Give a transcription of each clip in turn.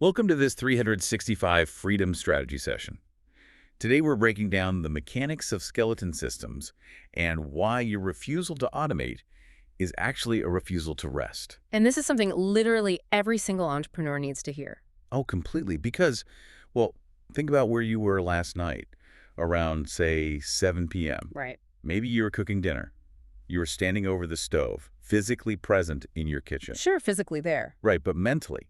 Welcome to this 365 Freedom Strategy session. Today we're breaking down the mechanics of skeleton systems and why your refusal to automate is actually a refusal to rest. And this is something literally every single entrepreneur needs to hear. Oh, completely. Because, well, think about where you were last night around, say, 7 p.m. Right. Maybe you were cooking dinner. You were standing over the stove, physically present in your kitchen. Sure, physically there. Right, but mentally,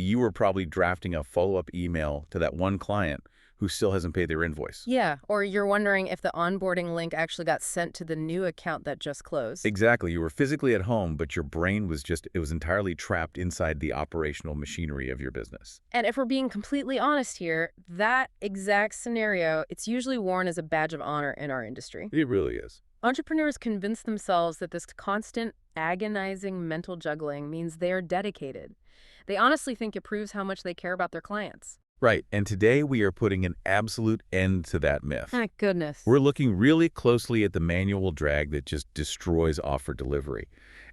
you were probably drafting a follow-up email to that one client who still hasn't paid their invoice. Yeah, or you're wondering if the onboarding link actually got sent to the new account that just closed. Exactly. You were physically at home, but your brain was it was entirely trapped inside the operational machinery of your business. And if we're being completely honest here, that exact scenario, it's usually worn as a badge of honor in our industry. It really is. Entrepreneurs convince themselves that this constant, agonizing mental juggling means they are dedicated. They honestly think it proves how much they care about their clients. Right, and today we are putting an absolute end to that myth. Thank goodness. We're looking really closely at the manual drag that just destroys offer delivery.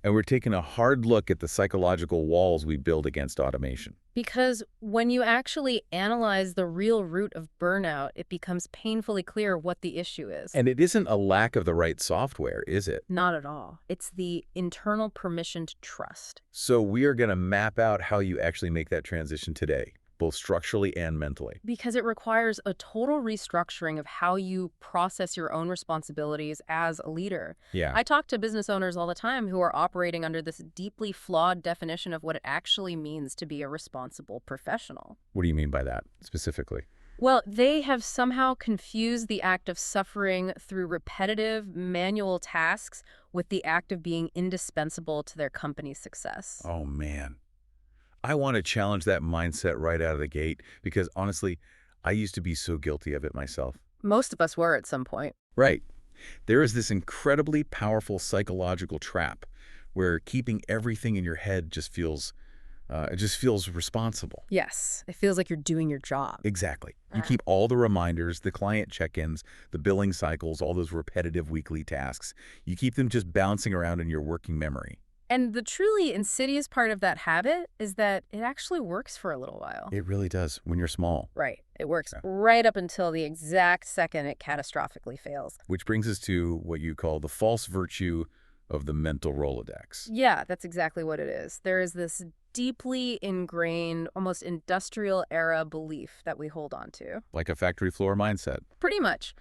And we're taking a hard look at the psychological walls we build against automation. Because when you actually analyze the real root of burnout, it becomes painfully clear what the issue is. And it isn't a lack of the right software, is it? Not at all. It's the internal permission to trust. So we are going to map out how you actually make that transition today, both structurally and mentally. Because it requires a total restructuring of how you process your own responsibilities as a leader. Yeah. I talk to business owners all the time who are operating under this deeply flawed definition of what it actually means to be a responsible professional. What do you mean by that, specifically? Well, they have somehow confused the act of suffering through repetitive manual tasks with the act of being indispensable to their company's success. Oh, man. I want to challenge that mindset right out of the gate because, honestly, I used to be so guilty of it myself. Most of us were at some point. Right. There is this incredibly powerful psychological trap where keeping everything in your head just feels responsible. Yes, it feels like you're doing your job. Exactly. You keep all the reminders, the client check-ins, the billing cycles, all those repetitive weekly tasks. You keep them just bouncing around in your working memory. And the truly insidious part of that habit is that it actually works for a little while. It really does when you're small. Right. It works right up until the exact second it catastrophically fails. Which brings us to what you call the false virtue of the mental Rolodex. Yeah, that's exactly what it is. There is this deeply ingrained, almost industrial era belief that we hold on to. Like a factory floor mindset. Pretty much.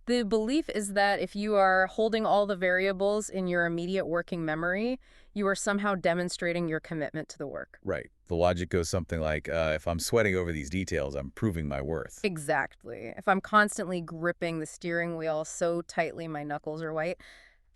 The belief is that if you are holding all the variables in your immediate working memory, you are somehow demonstrating your commitment to the work. Right. The logic goes something like, if I'm sweating over these details, I'm proving my worth. Exactly. If I'm constantly gripping the steering wheel so tightly my knuckles are white,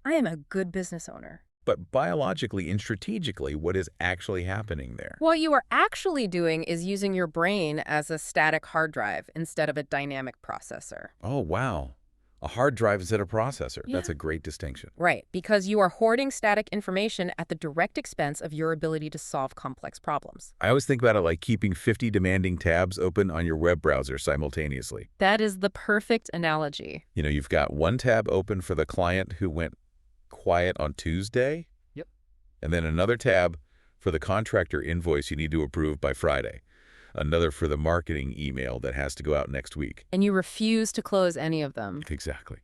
I am a good business owner. But biologically and strategically, what is actually happening there? What you are actually doing is using your brain as a static hard drive instead of a dynamic processor. Oh, wow. A hard drive instead of processor. Yeah. That's a great distinction. Right, because you are hoarding static information at the direct expense of your ability to solve complex problems. I always think about it like keeping 50 demanding tabs open on your web browser simultaneously. That is the perfect analogy. You know, you've got one tab open for the client who went quiet on Tuesday. Yep. And then another tab for the contractor invoice you need to approve by Friday. Another for the marketing email that has to go out next week. And you refuse to close any of them. Exactly.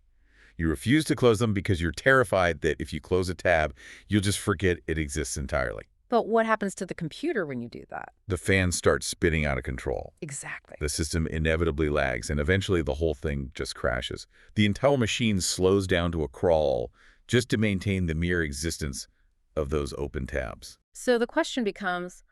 You refuse to close them because you're terrified that if you close a tab, you'll just forget it exists entirely. But what happens to the computer when you do that? The fans start spinning out of control. Exactly. The system inevitably lags, and eventually the whole thing just crashes. The entire machine slows down to a crawl just to maintain the mere existence of those open tabs. So the question becomes,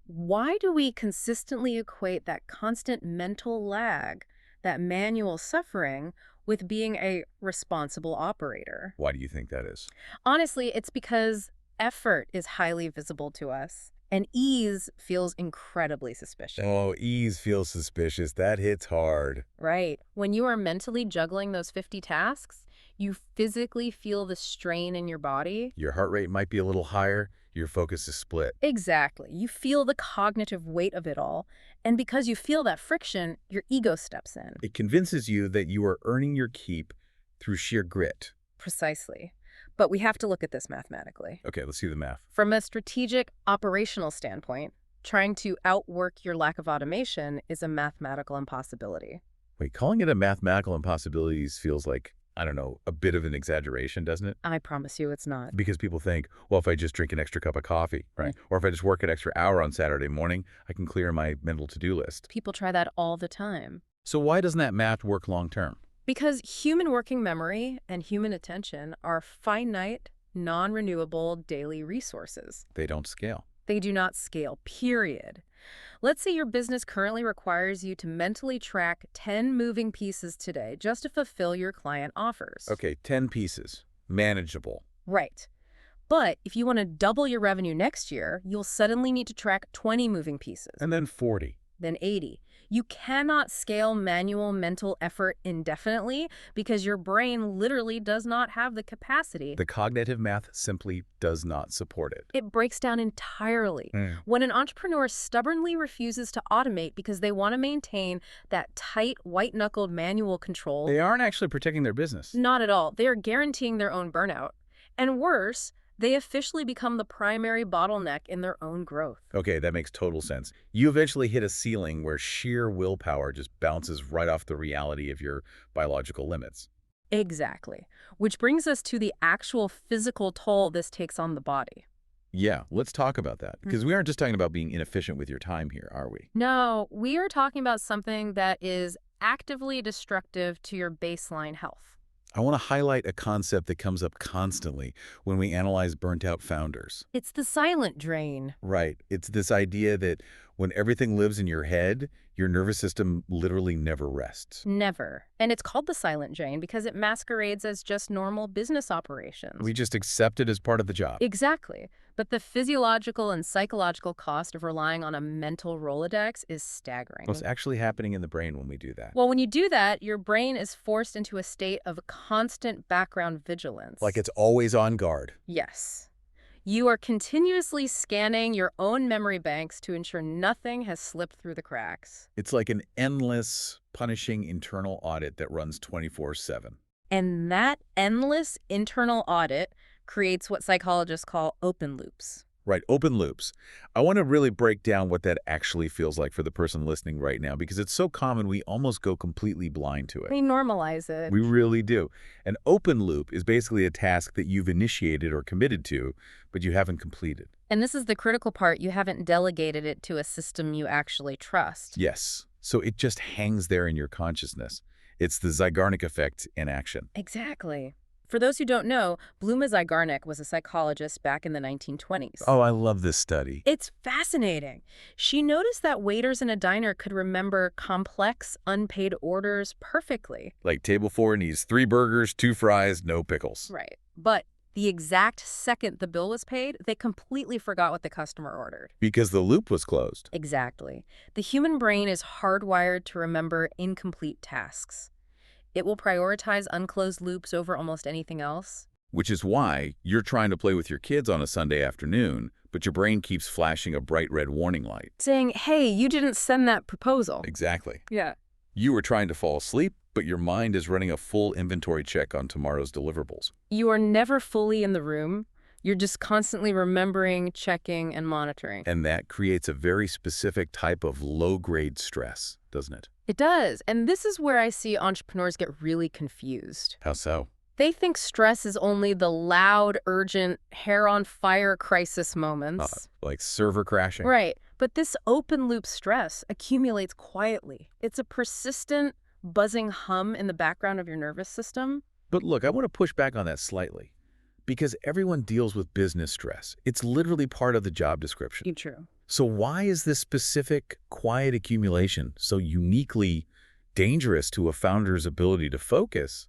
why do we consistently equate that constant mental lag, that manual suffering, with being a responsible operator? Why do you think that is? Honestly, it's because effort is highly visible to us, and ease feels incredibly suspicious. Oh, ease feels suspicious. That hits hard. Right. When you are mentally juggling those 50 tasks, you physically feel the strain in your body. Your heart rate might be a little higher. Your focus is split. Exactly. You feel the cognitive weight of it all. And because you feel that friction, your ego steps in. It convinces you that you are earning your keep through sheer grit. Precisely. But we have to look at this mathematically. Okay, let's see the math. From a strategic, operational standpoint, Trying to outwork your lack of automation is a mathematical impossibility. Wait, calling it a mathematical impossibility feels like, I don't know, a bit of an exaggeration, doesn't it? I promise you it's not. Because people think, well, if I just drink an extra cup of coffee, right? Or if I just work an extra hour on Saturday morning, I can clear my mental to-do list. People try that all the time. So why doesn't that math work long-term? Because human working memory and human attention are finite, non-renewable daily resources. They don't scale. They do not scale, period. Let's say your business currently requires you to mentally track 10 moving pieces today just to fulfill your client offers. Okay, 10 pieces. Manageable. Right. But if you want to double your revenue next year, you'll suddenly need to track 20 moving pieces. And then 40. Then 80. You cannot scale manual mental effort indefinitely because your brain literally does not have the capacity. The cognitive math simply does not support it. It breaks down entirely. When an entrepreneur stubbornly refuses to automate because they want to maintain that tight, white-knuckled manual control, They aren't actually protecting their business. not at all. They are guaranteeing their own burnout. And worse, they officially become the primary bottleneck in their own growth. Okay, that makes total sense. You eventually hit a ceiling where sheer willpower just bounces right off the reality of your biological limits. Exactly. Which brings us to the actual physical toll this takes on the body. Yeah, let's talk about that. Because we aren't just talking about being inefficient with your time here, are we? No, we are talking about something that is actively destructive to your baseline health. I want to highlight a concept that comes up constantly when we analyze burnt-out founders. It's the silent drain. Right. It's this idea that when everything lives in your head, your nervous system literally never rests. Never. And it's called the silent drain because it masquerades as just normal business operations. We just accept it as part of the job. Exactly. But the physiological and psychological cost of relying on a mental Rolodex is staggering. What's actually happening in the brain when we do that? Well, when you do that, your brain is forced into a state of constant background vigilance. Like it's always on guard. Yes. You are continuously scanning your own memory banks to ensure nothing has slipped through the cracks. It's like an endless, punishing internal audit that runs 24/7. And that endless internal audit creates what psychologists call open loops. Right, open loops. I want to really break down what that actually feels like for the person listening right now, because it's so common we almost go completely blind to it. We normalize it. We really do. An open loop is basically a task that you've initiated or committed to, but you haven't completed. And this is the critical part. You haven't delegated it to a system you actually trust. Yes. So it just hangs there in your consciousness. It's the Zeigarnik effect in action. Exactly. For those who don't know, Bluma Zeigarnik was a psychologist back in the 1920s. Oh, I love this study. It's fascinating. She noticed that waiters in a diner could remember complex, unpaid orders perfectly. Like table 4 needs 3 burgers, 2 fries, no pickles. Right. But the exact second the bill was paid, they completely forgot what the customer ordered. Because the loop was closed. Exactly. The human brain is hardwired to remember incomplete tasks. It will prioritize unclosed loops over almost anything else. Which is why you're trying to play with your kids on a Sunday afternoon, but your brain keeps flashing a bright red warning light. Saying, hey, you didn't send that proposal. Exactly. Yeah. You were trying to fall asleep, but your mind is running a full inventory check on tomorrow's deliverables. You are never fully in the room. You're just constantly remembering, checking, and monitoring. And that creates a very specific type of low-grade stress, doesn't it? It does. And this is where I see entrepreneurs get really confused. How so? They think stress is only the loud, urgent, hair-on-fire crisis moments. Like server crashing? Right. But this open-loop stress accumulates quietly. It's a persistent, buzzing hum in the background of your nervous system. But look, I want to push back on that slightly. Because everyone deals with business stress. It's literally part of the job description. True. So why is this specific, quiet accumulation so uniquely dangerous to a founder's ability to focus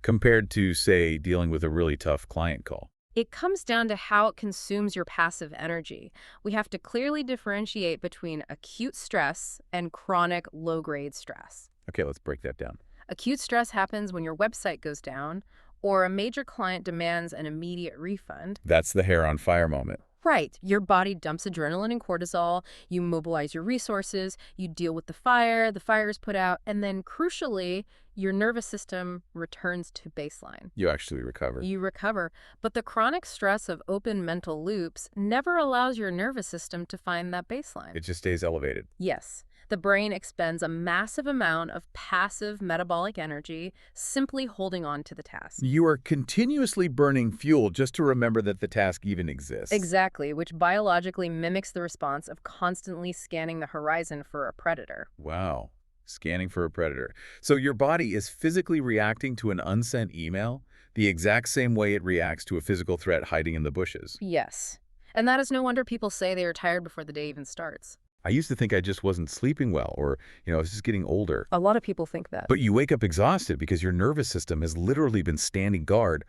compared to, say, dealing with a really tough client call? It comes down to how it consumes your passive energy. We have to clearly differentiate between acute stress and chronic low-grade stress. Okay, let's break that down. Acute stress happens when your website goes down or a major client demands an immediate refund. That's the hair on fire moment. Right. Your body dumps adrenaline and cortisol, you mobilize your resources, you deal with the fire is put out, and then crucially, your nervous system returns to baseline. You actually recover. You recover, but the chronic stress of open mental loops never allows your nervous system to find that baseline. It just stays elevated. Yes, the brain expends a massive amount of passive metabolic energy simply holding on to the task. You are continuously burning fuel just to remember that the task even exists. Exactly, which biologically mimics the response of constantly scanning the horizon for a predator. Wow. Scanning for a predator. So your body is physically reacting to an unsent email the exact same way it reacts to a physical threat hiding in the bushes. Yes. And that is no wonder people say they are tired before the day even starts. I used to think I just wasn't sleeping well or, I was just getting older. A lot of people think that. But you wake up exhausted because your nervous system has literally been standing guard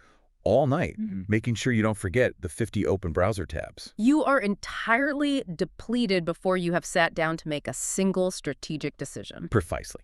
all night, making sure you don't forget the 50 open browser tabs. You are entirely depleted before you have sat down to make a single strategic decision. Precisely.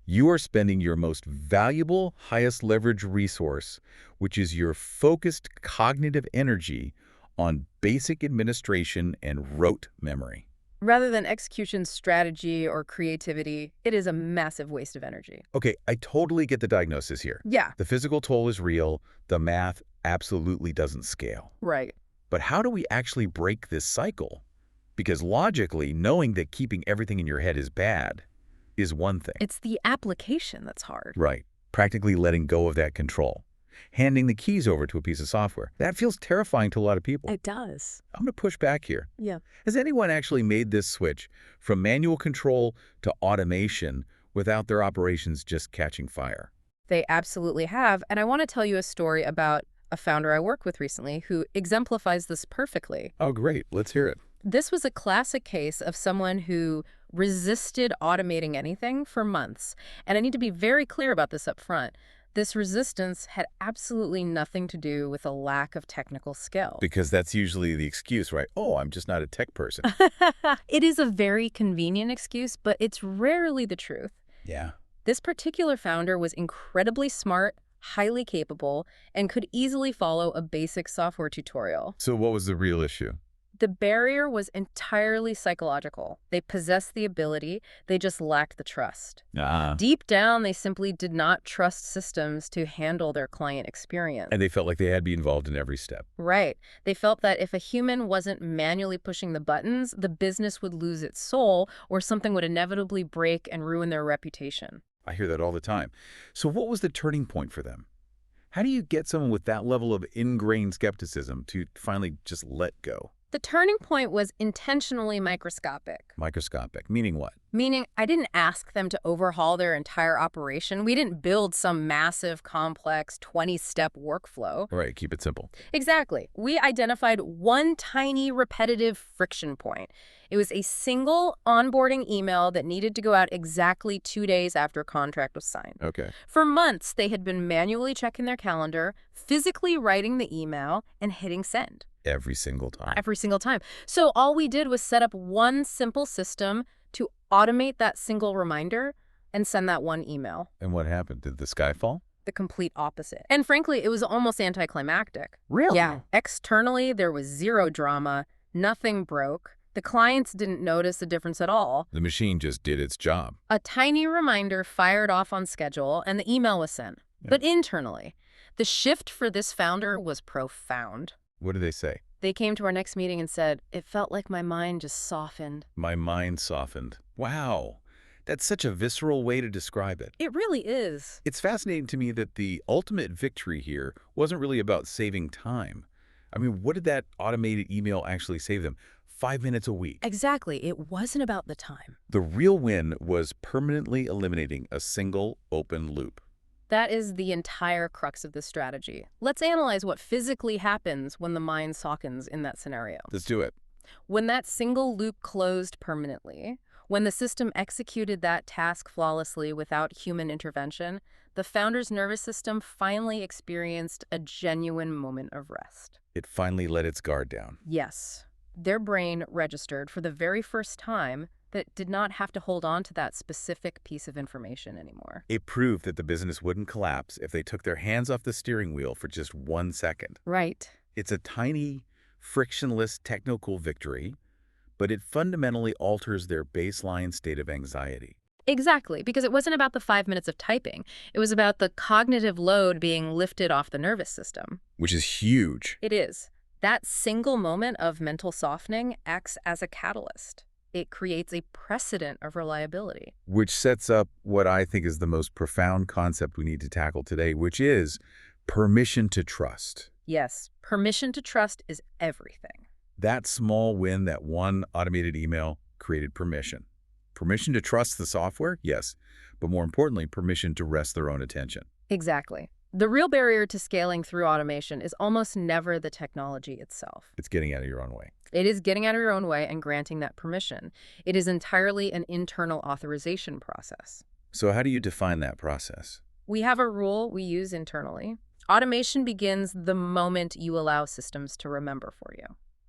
You are spending your most valuable, highest leverage resource, which is your focused cognitive energy, on basic administration and rote memory. Rather than execution strategy or creativity, it is a massive waste of energy. Okay, I totally get the diagnosis here. Yeah. The physical toll is real. The math absolutely doesn't scale. Right. But how do we actually break this cycle? Because logically, knowing that keeping everything in your head is bad is one thing. It's the application that's hard. Right. Practically letting go of that control. Handing the keys over to a piece of software. That feels terrifying to a lot of people. It does. I'm going to push back here. Yeah. Has anyone actually made this switch from manual control to automation without their operations just catching fire? They absolutely have. And I want to tell you a story about a founder I worked with recently who exemplifies this perfectly. Oh, great. Let's hear it. This was a classic case of someone who resisted automating anything for months. And I need to be very clear about this up front. This resistance had absolutely nothing to do with a lack of technical skill. Because that's usually the excuse, right? Oh, I'm just not a tech person. It is a very convenient excuse, but it's rarely the truth. Yeah. This particular founder was incredibly smart, highly capable, and could easily follow a basic software tutorial. So what was the real issue? The barrier was entirely psychological. They possessed the ability, they just lacked the trust. Deep down, they simply did not trust systems to handle their client experience. And they felt like they had to be involved in every step. Right. They felt that if a human wasn't manually pushing the buttons, the business would lose its soul or something would inevitably break and ruin their reputation. I hear that all the time. So what was the turning point for them? How do you get someone with that level of ingrained skepticism to finally just let go? The turning point was intentionally microscopic. Microscopic, meaning what? Meaning, I didn't ask them to overhaul their entire operation. We didn't build some massive, complex, 20-step workflow. All right, keep it simple. Exactly. We identified one tiny, repetitive friction point. It was a single onboarding email that needed to go out exactly 2 days after a contract was signed. Okay. For months, they had been manually checking their calendar, physically writing the email, and hitting send. Every single time. Every single time. So all we did was set up one simple system to automate that single reminder and send that one email. And what happened? Did the sky fall? The complete opposite. And frankly, it was almost anticlimactic. Really? Yeah. Externally, there was zero drama. Nothing broke. The clients didn't notice the difference at all. The machine just did its job. A tiny reminder fired off on schedule, and the email was sent. Yeah. But internally, the shift for this founder was profound. What did they say? They came to our next meeting and said, it felt like my mind just softened. My mind softened. Wow. That's such a visceral way to describe it. It really is. It's fascinating to me that the ultimate victory here wasn't really about saving time. I mean, what did that automated email actually save them? 5 minutes a week. Exactly. It wasn't about the time. The real win was permanently eliminating a single open loop. That is the entire crux of this strategy. Let's analyze what physically happens when the mind softens in that scenario. Let's do it. When that single loop closed permanently, when the system executed that task flawlessly without human intervention, the founder's nervous system finally experienced a genuine moment of rest. It finally let its guard down. Yes. Their brain registered for the very first time that it did not have to hold on to that specific piece of information anymore. It proved that the business wouldn't collapse if they took their hands off the steering wheel for just 1 second. Right. It's a tiny, frictionless technical victory, but it fundamentally alters their baseline state of anxiety. Exactly, because it wasn't about the 5 minutes of typing. It was about the cognitive load being lifted off the nervous system. Which is huge. It is. That single moment of mental softening acts as a catalyst. It creates a precedent of reliability. Which sets up what I think is the most profound concept we need to tackle today, which is permission to trust. Yes, permission to trust is everything. That small win, that one automated email, created permission. Permission to trust the software? Yes. But more importantly, permission to rest their own attention. Exactly. The real barrier to scaling through automation is almost never the technology itself. It's getting out of your own way. It is getting out of your own way and granting that permission. It is entirely an internal authorization process. So how do you define that process? We have a rule we use internally. Automation begins the moment you allow systems to remember for you.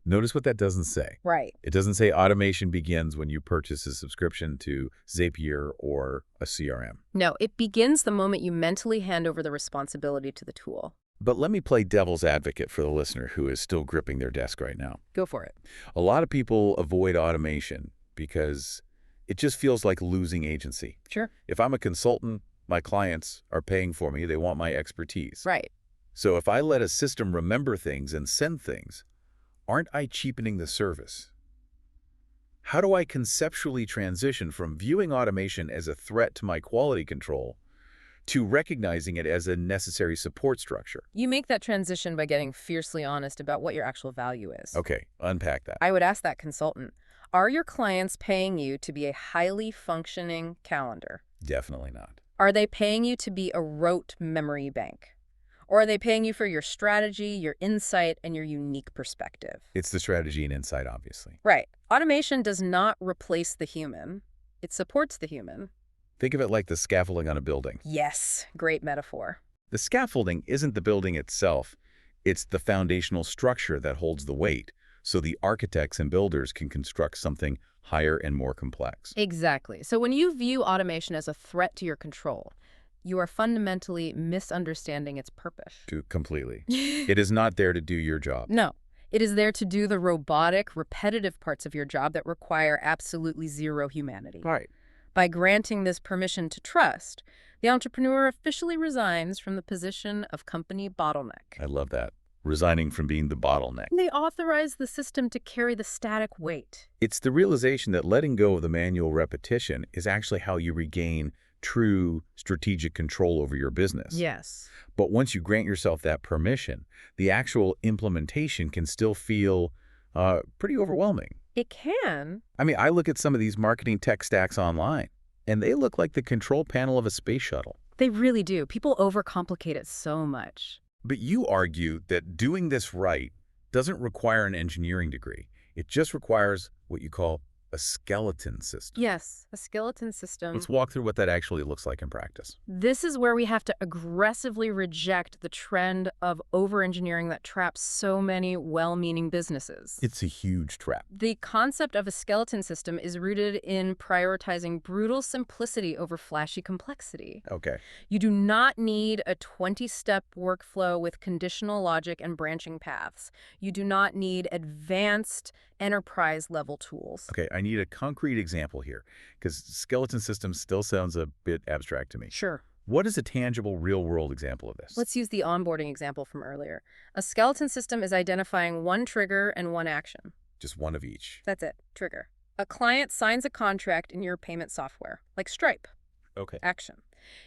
Notice what that doesn't say. Right. It doesn't say automation begins when you purchase a subscription to Zapier or a CRM. No, it begins the moment you mentally hand over the responsibility to the tool. But let me play devil's advocate for the listener who is still gripping their desk right now. Go for it. A lot of people avoid automation because it just feels like losing agency. Sure. If I'm a consultant, my clients are paying for me. They want my expertise. Right. So if I let a system remember things and send things, aren't I cheapening the service? How do I conceptually transition from viewing automation as a threat to my quality control to recognizing it as a necessary support structure? You make that transition by getting fiercely honest about what your actual value is. Okay, unpack that. I would ask that consultant, are your clients paying you to be a highly functioning calendar? Definitely not. Are they paying you to be a rote memory bank? Or are they paying you for your strategy, your insight, and your unique perspective? It's the strategy and insight, obviously. Right. Automation does not replace the human. It supports the human. Think of it like the scaffolding on a building. Yes, great metaphor. The scaffolding isn't the building itself. It's the foundational structure that holds the weight, so the architects and builders can construct something higher and more complex. Exactly. So when you view automation as a threat to your control, you are fundamentally misunderstanding its purpose. Completely. It is not there to do your job. No. It is there to do the robotic, repetitive parts of your job that require absolutely zero humanity. Right. By granting this permission to trust, the entrepreneur officially resigns from the position of company bottleneck. I love that. Resigning from being the bottleneck. They authorize the system to carry the static weight. It's the realization that letting go of the manual repetition is actually how you regain true strategic control over your business. Yes. But once you grant yourself that permission, the actual implementation can still feel pretty overwhelming. It can. I mean, I look at some of these marketing tech stacks online, and they look like the control panel of a space shuttle. They really do. People overcomplicate it so much. But you argue that doing this right doesn't require an engineering degree. It just requires what you call a skeleton system. Yes, a skeleton system. Let's walk through what that actually looks like in practice. This is where we have to aggressively reject the trend of over-engineering that traps so many well-meaning businesses. It's a huge trap. The concept of a skeleton system is rooted in prioritizing brutal simplicity over flashy complexity. Okay. You do not need a 20-step workflow with conditional logic and branching paths. You do not need advanced enterprise-level tools. Okay, I need a concrete example here, because skeleton system still sounds a bit abstract to me. Sure. What is a tangible, real-world example of this? Let's use the onboarding example from earlier. A skeleton system is identifying one trigger and one action. Just one of each. That's it. Trigger. A client signs a contract in your payment software, like Stripe. Okay. Action.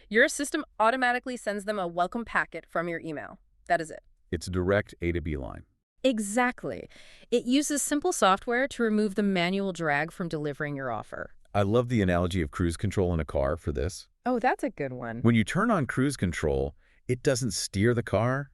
Your system automatically sends them a welcome packet from your email. That is it. It's a direct A to B line. Exactly. It uses simple software to remove the manual drag from delivering your offer. I love the analogy of cruise control in a car for this. Oh, that's a good one. When you turn on cruise control, it doesn't steer the car,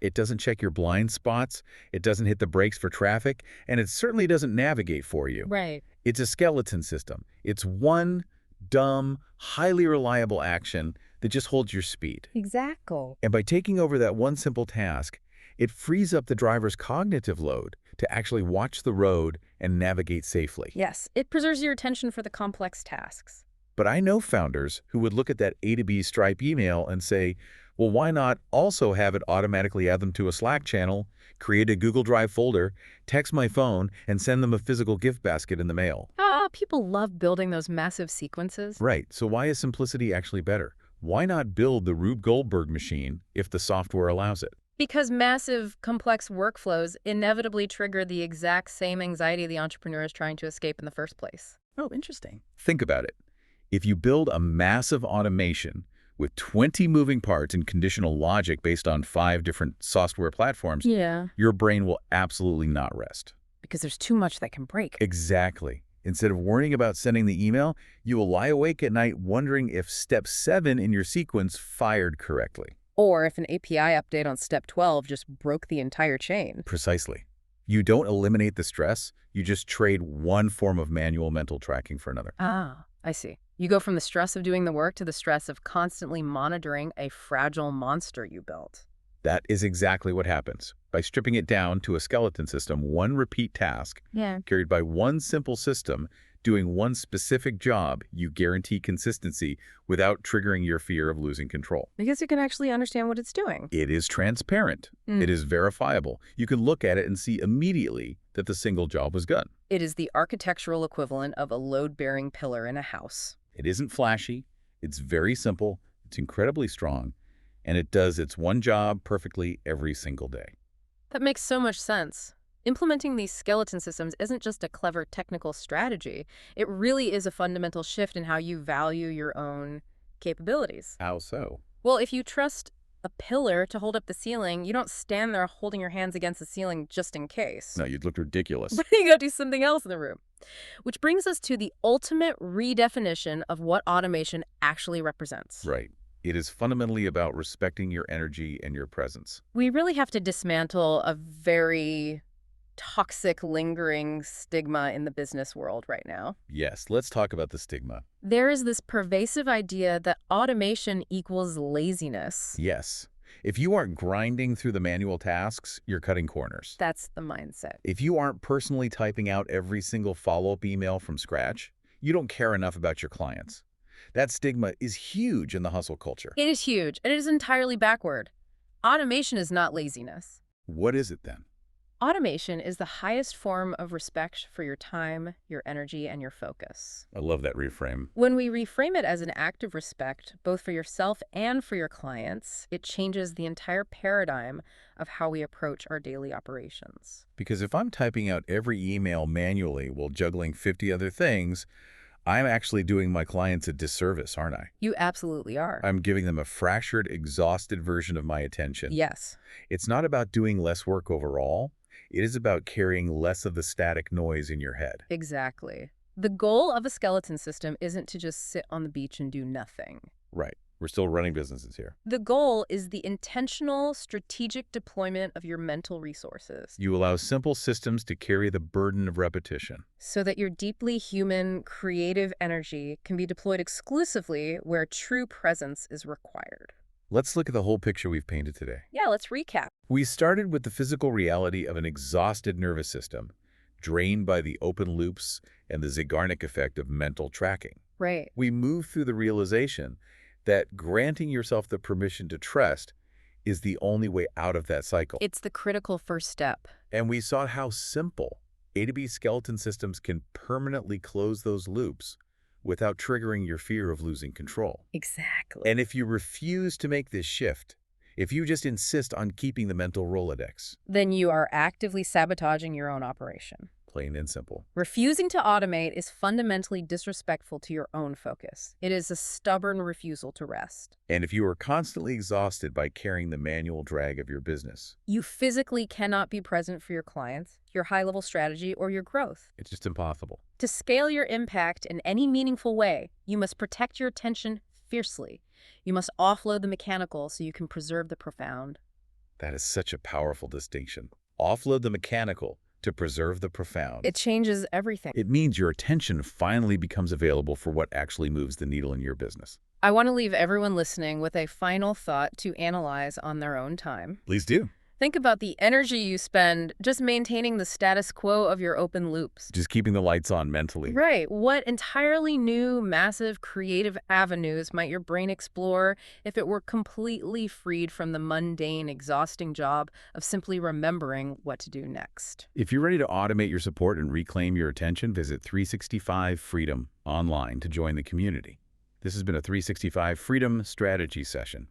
it doesn't check your blind spots, it doesn't hit the brakes for traffic, and it certainly doesn't navigate for you. Right. It's a skeleton system. It's one dumb, highly reliable action that just holds your speed. Exactly. And by taking over that one simple task, it frees up the driver's cognitive load to actually watch the road and navigate safely. Yes, it preserves your attention for the complex tasks. But I know founders who would look at that A to B Stripe email and say, Well, why not also have it automatically add them to a Slack channel, create a Google Drive folder, text my phone, and send them a physical gift basket in the mail? Ah, people love building those massive sequences. Right, so why is simplicity actually better? Why not build the Rube Goldberg machine if the software allows it? Because massive, complex workflows inevitably trigger the exact same anxiety the entrepreneur is trying to escape in the first place. Oh, interesting. Think about it. If you build a massive automation with 20 moving parts and conditional logic based on 5 different software platforms, Yeah. your brain will absolutely not rest. Because there's too much that can break. Exactly. Instead of worrying about sending the email, you will lie awake at night wondering if step 7 in your sequence fired correctly. Or if an API update on step 12 just broke the entire chain. Precisely. You don't eliminate the stress, you just trade one form of manual mental tracking for another. Ah, I see. You go from the stress of doing the work to the stress of constantly monitoring a fragile monster you built. That is exactly what happens. By stripping it down to a skeleton system, one repeat task, Yeah. carried by one simple system, doing one specific job, you guarantee consistency without triggering your fear of losing control. Because you can actually understand what it's doing. It is transparent. Mm. It is verifiable. You can look at it and see immediately that the single job was done. It is the architectural equivalent of a load-bearing pillar in a house. It isn't flashy. It's very simple. It's incredibly strong. And it does its one job perfectly every single day. That makes so much sense. Implementing these skeleton systems isn't just a clever technical strategy. It really is a fundamental shift in how you value your own capabilities. How so? Well, if you trust a pillar to hold up the ceiling, you don't stand there holding your hands against the ceiling just in case. No, you'd look ridiculous. But you go do something else in the room. Which brings us to the ultimate redefinition of what automation actually represents. Right. It is fundamentally about respecting your energy and your presence. We really have to dismantle a very toxic, lingering stigma in the business world right now. Yes, let's talk about the stigma. There is this pervasive idea that automation equals laziness. Yes. If you aren't grinding through the manual tasks, you're cutting corners. That's the mindset. If you aren't personally typing out every single follow-up email from scratch, you don't care enough about your clients. That stigma is huge in the hustle culture. It is huge, and it is entirely backward. Automation is not laziness. What is it then? Automation is the highest form of respect for your time, your energy, and your focus. I love that reframe. When we reframe it as an act of respect, both for yourself and for your clients, it changes the entire paradigm of how we approach our daily operations. Because if I'm typing out every email manually while juggling 50 other things, I'm actually doing my clients a disservice, aren't I? You absolutely are. I'm giving them a fractured, exhausted version of my attention. Yes. It's not about doing less work overall. It is about carrying less of the static noise in your head. Exactly. The goal of a skeleton system isn't to just sit on the beach and do nothing. Right. We're still running businesses here. The goal is the intentional, strategic deployment of your mental resources You allow simple systems to carry the burden of repetition. so that your deeply human, creative energy can be deployed exclusively where true presence is required. Let's look at the whole picture we've painted today. Yeah, let's recap. We started with the physical reality of an exhausted nervous system, drained by the open loops and the Zeigarnik effect of mental tracking. Right. We moved through the realization that granting yourself the permission to trust is the only way out of that cycle. It's the critical first step. And we saw how simple A to B skeleton systems can permanently close those loops without triggering your fear of losing control. Exactly. And if you refuse to make this shift, if you just insist on keeping the mental Rolodex, Then you are actively sabotaging your own operation. plain and simple. Refusing to automate is fundamentally disrespectful to your own focus. It is a stubborn refusal to rest. And if you are constantly exhausted by carrying the manual drag of your business, You physically cannot be present for your clients, your high-level strategy, or your growth. it's just impossible. To scale your impact in any meaningful way, you must protect your attention fiercely. You must offload the mechanical so you can preserve the profound. That is such a powerful distinction. Offload the mechanical to preserve the profound. It changes everything. It means your attention finally becomes available for what actually moves the needle in your business. I want to leave everyone listening with a final thought to analyze on their own time. Please do. Think about the energy you spend just maintaining the status quo of your open loops. Just keeping the lights on mentally. Right. What entirely new, massive, creative avenues might your brain explore if it were completely freed from the mundane, exhausting job of simply remembering what to do next? If you're ready to automate your support and reclaim your attention, visit 365 Freedom online to join the community. This has been a 365 Freedom Strategy session.